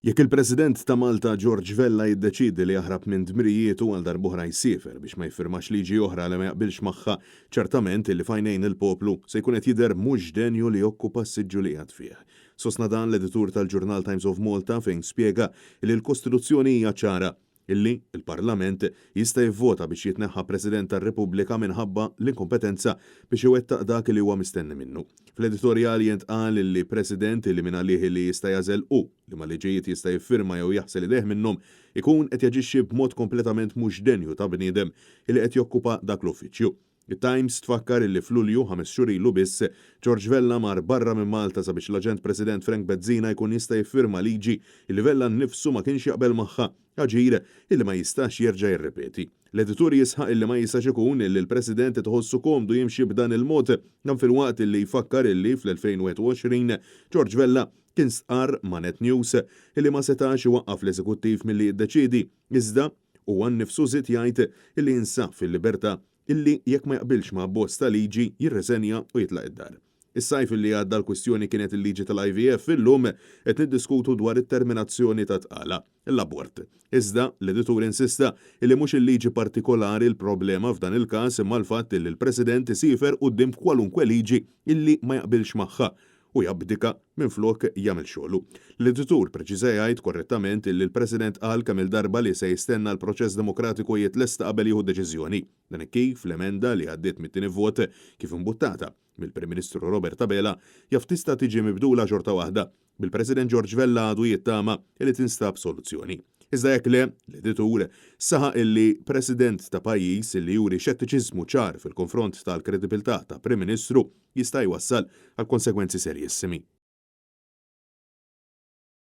Jekk il-President ta' Malta George Vella jiddeċidi li jaħrab minn dmirijiet u għal darb'oħra jsifer biex ma jiffirmax liġi oħra li ma jaqbilx magħha, ċertament illi fajnejn il-poplu se jkun qed jidher mhux denju li jokkupa s-siġġu li qiegħed fih. Sostna dan l-editur tal-ġurnal Times of Malta fejn spjega li l-Kostituzzjoni hija ċara illi il-Parlament jista' jivvota biex jitneħħa President tar-Repubblika minħabba l-inkompetenza biex iwettaq dak li huwa mistenni minnu. Fl-editorjali jintqal li President li minn għalih li jista' jażel u li ma liġijiet jista' jiffirma jew jaħsel idejh minnhom ikun qed jaġixxi b'mod kompletament mhux denju ta' bniedem illi qed jokkupa dak l-uffiċċju. Il-Times tfakkar illi f'Lulju 5 xhur ilu biss George Vella mar barra minn Malta sabiex l-aġent President Frank Bezzina jkun jista' jiffirma liġi illi Vella nnifsu ma kienx jaqbel magħha, aġir illi ma jistax jerġa' jirrepeti. L-editur jisħaq illi ma jistax ikun illi l-President tħossu komdu jimxi b'dan il-mod dan fil-waqt illi jfakkar illi fl-2021 George Vella kien stqar ma' Net News illi ma setax iwaqqaf l-eżekuttiv milli jiddeċiedi iżda huwa nnifsu żied jgħid illi jinsab fil-libertà illi jekk ma jaqbilx ma' bosta liġi jirreżenja u jitlaq id-dar. Is-sajf illi għadda l-kwistjoni kienet il-liġi tal-IVF illum qed niddiskutu dwar it-terminazzjoni ta' tqala, l-abort. Iżda l-editur insista illi mhux il-liġi partikolari l-problema f'dan il-każ imma l-fatt illi l-President isifer quddiem kwalunkwe liġi illi ma jaqbilx magħha u jabdika minflok jagħmel xogħlu. L-editur preċiża jgħid korrettament illi l-President qal kemm il-darba li se jistenna l-proċess demokratiku jitlesta qabel jieħu deċiżjoni. Dan kif l-emenda li għaddiet mit-tieni vot kif imbuttata mill-Prim Ministru Robert Abela jaf tista' tiġi mibdula xorta waħda bil-President George Vella għadu jittama li tinstab soluzzjoni. Iżda jekk le, l-editur saħaq illi President ta' pajjiż illi juri xettiċiżmu ċar fil-konfront tal-kredibilità ta' Prim Ministru jista' jwassal għal konsegwenzi serjissimi.